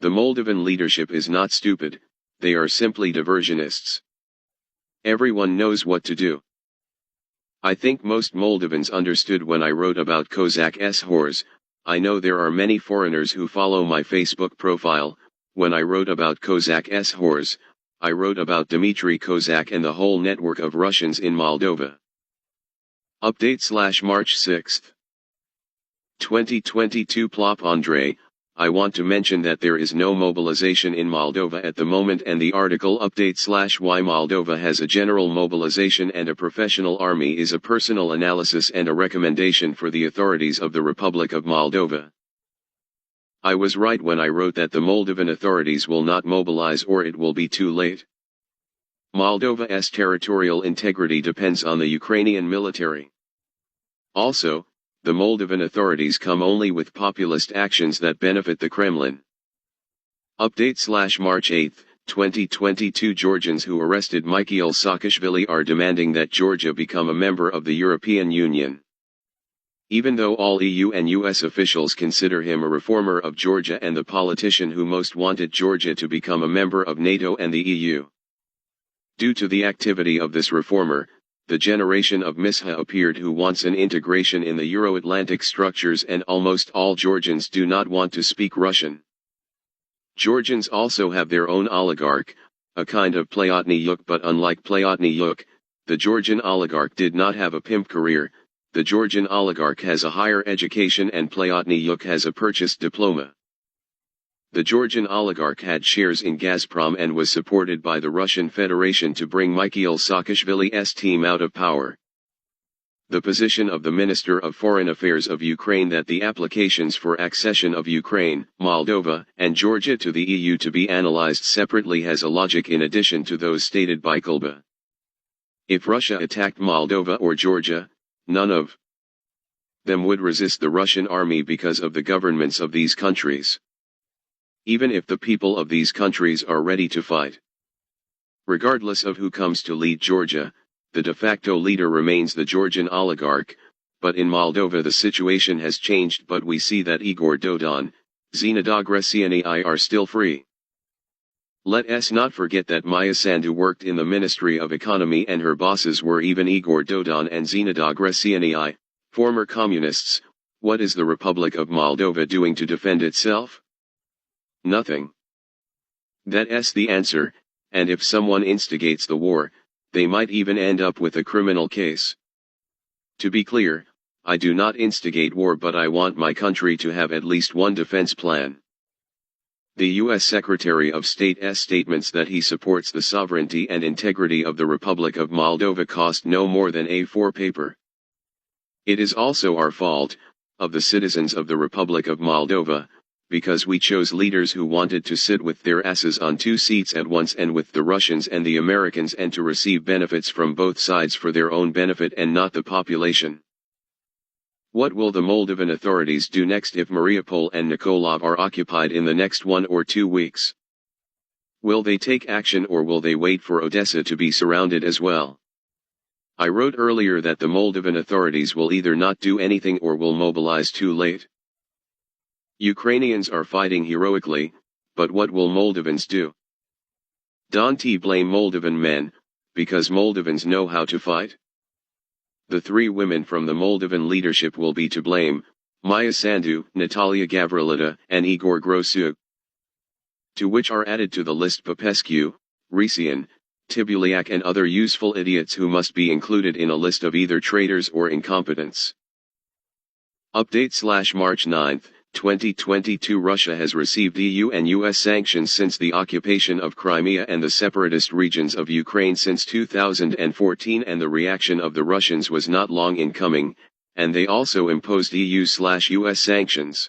The Moldovan leadership is not stupid, they are simply diversionists. Everyone knows what to do. I think most Moldovans understood when I wrote about Kozak whores. I know there are many foreigners who follow my Facebook profile. When I wrote about Kozak whores, I wrote about Dmitry Kozak and the whole network of Russians in Moldova. Update March 6, 2022 Plop Andrei. I want to mention that there is no mobilization in Moldova at the moment, and the article update why Moldova has a general mobilization and a professional army is a personal analysis and a recommendation for the authorities of the Republic of Moldova. I was right when I wrote that the Moldovan authorities will not mobilize or it will be too late. Moldova's territorial integrity depends on the Ukrainian military. Also, the Moldovan authorities come only with populist actions that benefit the Kremlin. Update March 8, 2022 Georgians who arrested Mikhail Saakashvili are demanding that Georgia become a member of the European Union. Even though all EU and US officials consider him a reformer of Georgia and the politician who most wanted Georgia to become a member of NATO and the EU. Due to the activity of this reformer, the generation of Misha appeared who wants an integration in the Euro-Atlantic structures, and almost all Georgians do not want to speak Russian. Georgians also have their own oligarch, a kind of Plotny Yuk, but unlike Plotny Yuk, the Georgian oligarch did not have a pimp career. The Georgian oligarch has a higher education and Plotny Yuk has a purchased diploma. The Georgian oligarch had shares in Gazprom and was supported by the Russian Federation to bring Mikhail Saakashvili's team out of power. The position of the Minister of Foreign Affairs of Ukraine that the applications for accession of Ukraine, Moldova, and Georgia to the EU to be analyzed separately has a logic in addition to those stated by Kulba. If Russia attacked Moldova or Georgia, none of them would resist the Russian army because of the governments of these countries. Even if the people of these countries are ready to fight. Regardless of who comes to lead Georgia, the de facto leader remains the Georgian oligarch, but in Moldova the situation has changed, but we see that Igor Dodon, Zhinota Gresianii are still free. Let us not forget that Maya Sandu worked in the Ministry of Economy and her bosses were even Igor Dodon and Zhinota Gresianii, former communists. What is the Republic of Moldova doing to defend itself? Nothing. That's the answer, and if someone instigates the war, they might even end up with a criminal case. To be clear, I do not instigate war, but I want my country to have at least one defense plan. The U.S. Secretary of State's statements that he supports the sovereignty and integrity of the Republic of Moldova cost no more than A4 paper. It is also our fault, of the citizens of the Republic of Moldova, because we chose leaders who wanted to sit with their asses on two seats at once and with the Russians and the Americans and to receive benefits from both sides for their own benefit and not the population. What will the Moldovan authorities do next if Mariupol and Nikolov are occupied in the next 1 or 2 weeks? Will they take action or will they wait for Odessa to be surrounded as well? I wrote earlier that the Moldovan authorities will either not do anything or will mobilize too late. Ukrainians are fighting heroically, but what will Moldovans do? Don't blame Moldovan men, because Moldovans know how to fight. The 3 women from the Moldovan leadership will be to blame, Maya Sandu, Natalia Gavrilita, and Igor Grosuk. To which are added to the list Popescu, Risian, Tibuliak and other useful idiots who must be included in a list of either traitors or incompetents. Update March 9, 2022 Russia has received EU and US sanctions since the occupation of Crimea and the separatist regions of Ukraine since 2014, and the reaction of the Russians was not long in coming, and they also imposed EU/US sanctions.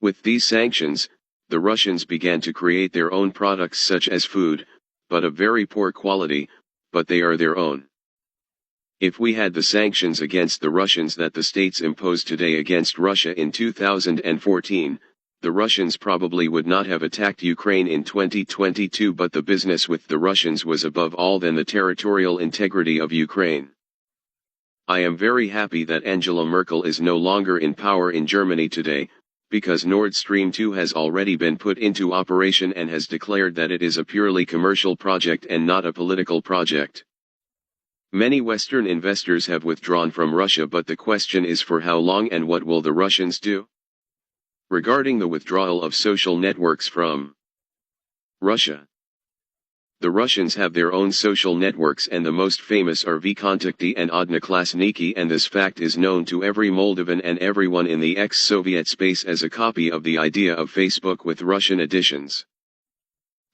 With these sanctions, the Russians began to create their own products such as food, but of very poor quality, but they are their own. If we had the sanctions against the Russians that the states imposed today against Russia in 2014, the Russians probably would not have attacked Ukraine in 2022, but the business with the Russians was above all than the territorial integrity of Ukraine. I am very happy that Angela Merkel is no longer in power in Germany today, because Nord Stream 2 has already been put into operation and has declared that it is a purely commercial project and not a political project. Many Western investors have withdrawn from Russia, but the question is for how long and what will the Russians do? Regarding the withdrawal of social networks from Russia. The Russians have their own social networks, and the most famous are Vkontakte and Odnoklassniki, and this fact is known to every Moldovan and everyone in the ex-Soviet space as a copy of the idea of Facebook with Russian additions.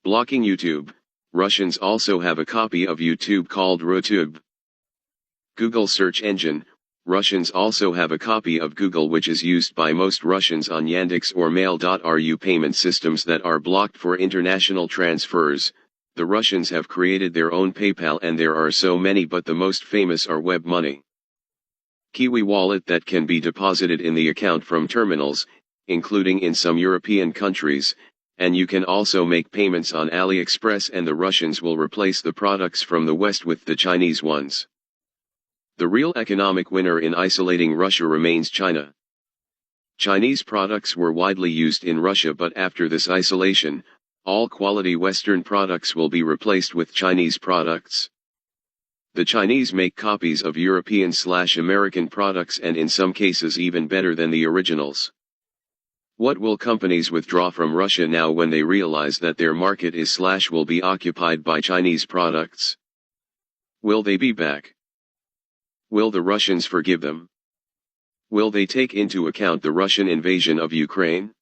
Blocking YouTube. Russians also have a copy of YouTube called Rutube. Google search engine. Russians also have a copy of Google, which is used by most Russians on Yandex or Mail.ru payment systems that are blocked for international transfers. The Russians have created their own PayPal, and there are so many, but the most famous are Web Money, Kiwi Wallet that can be deposited in the account from terminals, including in some European countries, and you can also make payments on AliExpress, and the Russians will replace the products from the West with the Chinese ones. The real economic winner in isolating Russia remains China. Chinese products were widely used in Russia, but after this isolation, all quality Western products will be replaced with Chinese products. The Chinese make copies of European/American products, and in some cases even better than the originals. What will companies withdraw from Russia now when they realize that their market is/will be occupied by Chinese products? Will they be back? Will the Russians forgive them? Will they take into account the Russian invasion of Ukraine?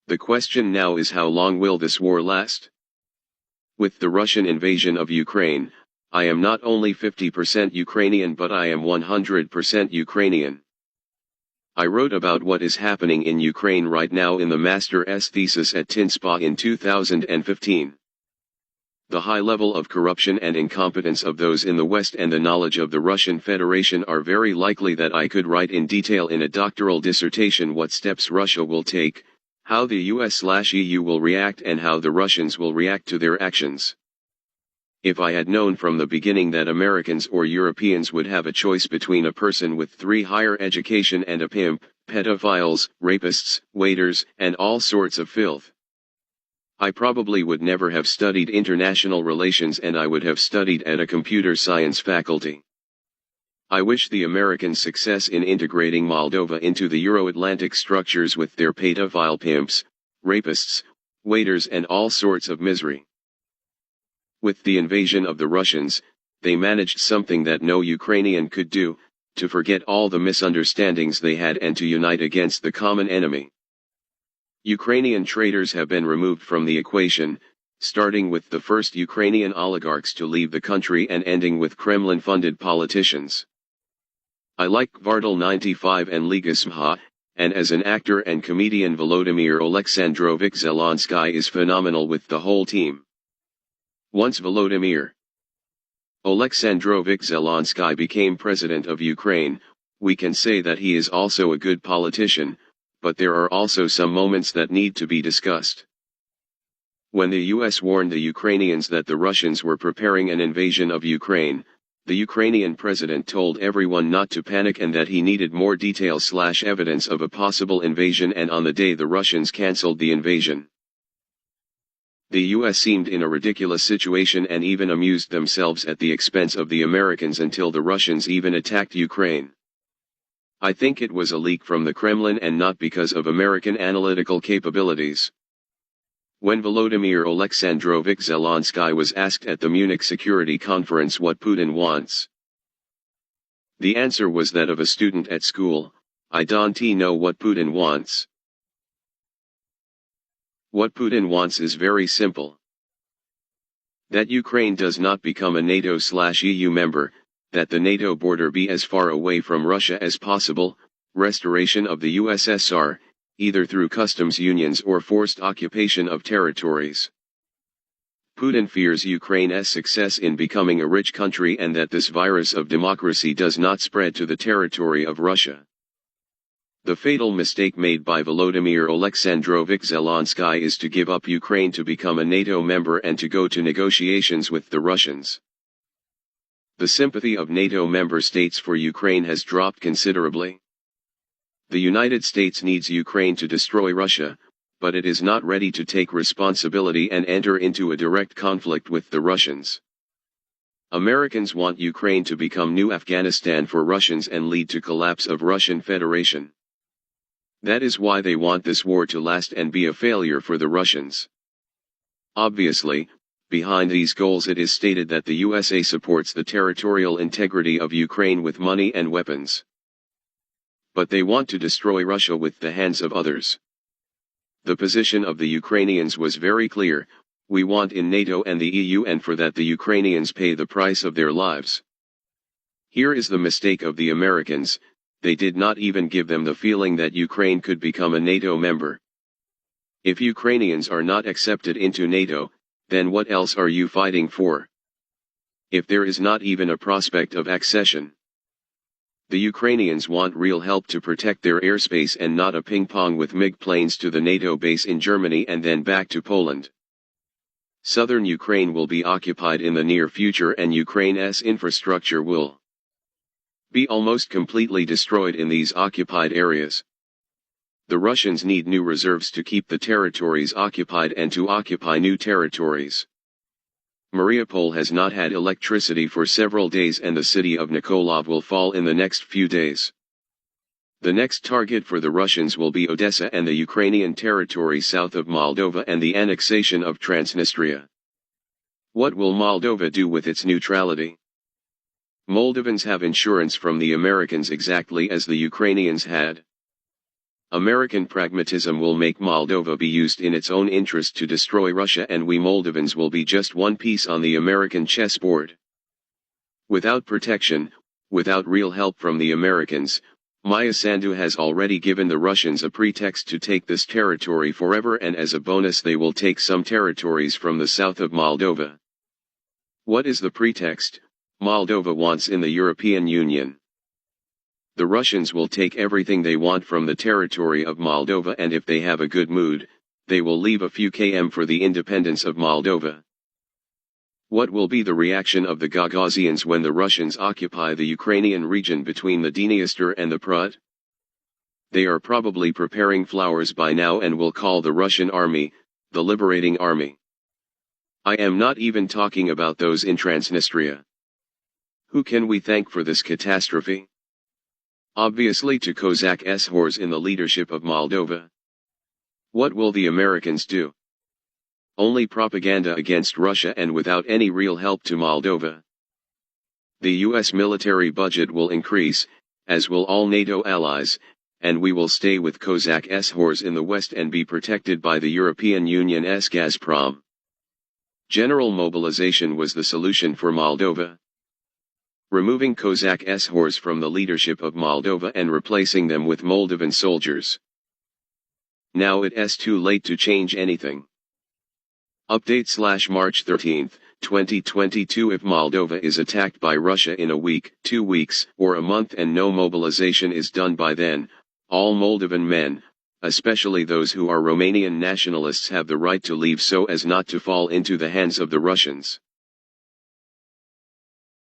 The question now is, how long will this war last? With the Russian invasion of Ukraine, I am not only 50% Ukrainian, but I am 100% Ukrainian. I wrote about what is happening in Ukraine right now in the master's thesis at TINSPA in 2015. The high level of corruption and incompetence of those in the West and the knowledge of the Russian Federation are very likely that I could write in detail in a doctoral dissertation what steps Russia will take, how the US/EU will react, and how the Russians will react to their actions. If I had known from the beginning that Americans or Europeans would have a choice between a person with 3 higher education and a pimp, pedophiles, rapists, waiters, and all sorts of filth, I probably would never have studied international relations, and I would have studied at a computer science faculty. I wish the Americans success in integrating Moldova into the Euro-Atlantic structures with their pedophile pimps, rapists, waiters, and all sorts of misery. With the invasion of the Russians, they managed something that no Ukrainian could do, to forget all the misunderstandings they had and to unite against the common enemy. Ukrainian traitors have been removed from the equation, starting with the first Ukrainian oligarchs to leave the country and ending with Kremlin-funded politicians. I like Kvartal 95 and Liga Smha, and as an actor and comedian Volodymyr Alexandrovich Zelensky is phenomenal with the whole team. Once Volodymyr Alexandrovich Zelensky became president of Ukraine, we can say that he is also a good politician, but there are also some moments that need to be discussed. When the US warned the Ukrainians that the Russians were preparing an invasion of Ukraine, the Ukrainian president told everyone not to panic and that he needed more details/evidence of a possible invasion, and on the day the Russians cancelled the invasion. The US seemed in a ridiculous situation and even amused themselves at the expense of the Americans until the Russians even attacked Ukraine. I think it was a leak from the Kremlin and not because of American analytical capabilities. When Volodymyr Alexandrovich Zelensky was asked at the Munich Security Conference what Putin wants, the answer was that of a student at school: "I don't know what Putin wants." What Putin wants is very simple. That Ukraine does not become a NATO/EU member, that the NATO border be as far away from Russia as possible, restoration of the USSR, either through customs unions or forced occupation of territories. Putin fears Ukraine's success in becoming a rich country and that this virus of democracy does not spread to the territory of Russia. The fatal mistake made by Volodymyr Alexandrovich Zelensky is to give up Ukraine to become a NATO member and to go to negotiations with the Russians. The sympathy of NATO member states for Ukraine has dropped considerably. The United States needs Ukraine to destroy Russia, but it is not ready to take responsibility and enter into a direct conflict with the Russians. Americans want Ukraine to become new Afghanistan for Russians and lead to collapse of Russian Federation. That is why they want this war to last and be a failure for the Russians. Obviously, behind these goals it is stated that the USA supports the territorial integrity of Ukraine with money and weapons. But they want to destroy Russia with the hands of others. The position of the Ukrainians was very clear: we want in NATO and the EU, and for that the Ukrainians pay the price of their lives. Here is the mistake of the Americans: they did not even give them the feeling that Ukraine could become a NATO member. If Ukrainians are not accepted into NATO, then what else are you fighting for? If there is not even a prospect of accession. The Ukrainians want real help to protect their airspace and not a ping-pong with MiG planes to the NATO base in Germany and then back to Poland. Southern Ukraine will be occupied in the near future, and Ukraine's infrastructure will be almost completely destroyed in these occupied areas. The Russians need new reserves to keep the territories occupied and to occupy new territories. Mariupol has not had electricity for several days, and the city of Nikolov will fall in the next few days. The next target for the Russians will be Odessa and the Ukrainian territory south of Moldova and the annexation of Transnistria. What will Moldova do with its neutrality? Moldovans have insurance from the Americans exactly as the Ukrainians had. American pragmatism will make Moldova be used in its own interest to destroy Russia, and we Moldovans will be just one piece on the American chessboard. Without protection, without real help from the Americans, Maya Sandu has already given the Russians a pretext to take this territory forever, and as a bonus they will take some territories from the south of Moldova. What is the pretext? Moldova wants in the European Union. The Russians will take everything they want from the territory of Moldova, and if they have a good mood, they will leave a few km for the independence of Moldova. What will be the reaction of the Gagauzzians when the Russians occupy the Ukrainian region between the Dniester and the Prut? They are probably preparing flowers by now and will call the Russian army, the Liberating Army. I am not even talking about those in Transnistria. Who can we thank for this catastrophe? Obviously to Cossack S-whores in the leadership of Moldova. What will the Americans do? Only propaganda against Russia and without any real help to Moldova. The US military budget will increase, as will all NATO allies, and we will stay with Cossack S-whores in the West and be protected by the European Union's Gazprom. General mobilization was the solution for Moldova. Removing Cossack S-whores from the leadership of Moldova and replacing them with Moldovan soldiers. Now it is too late to change anything. Update /March 13, 2022. If Moldova is attacked by Russia in a week, 2 weeks, or a month and no mobilization is done by then, all Moldovan men, especially those who are Romanian nationalists, have the right to leave so as not to fall into the hands of the Russians.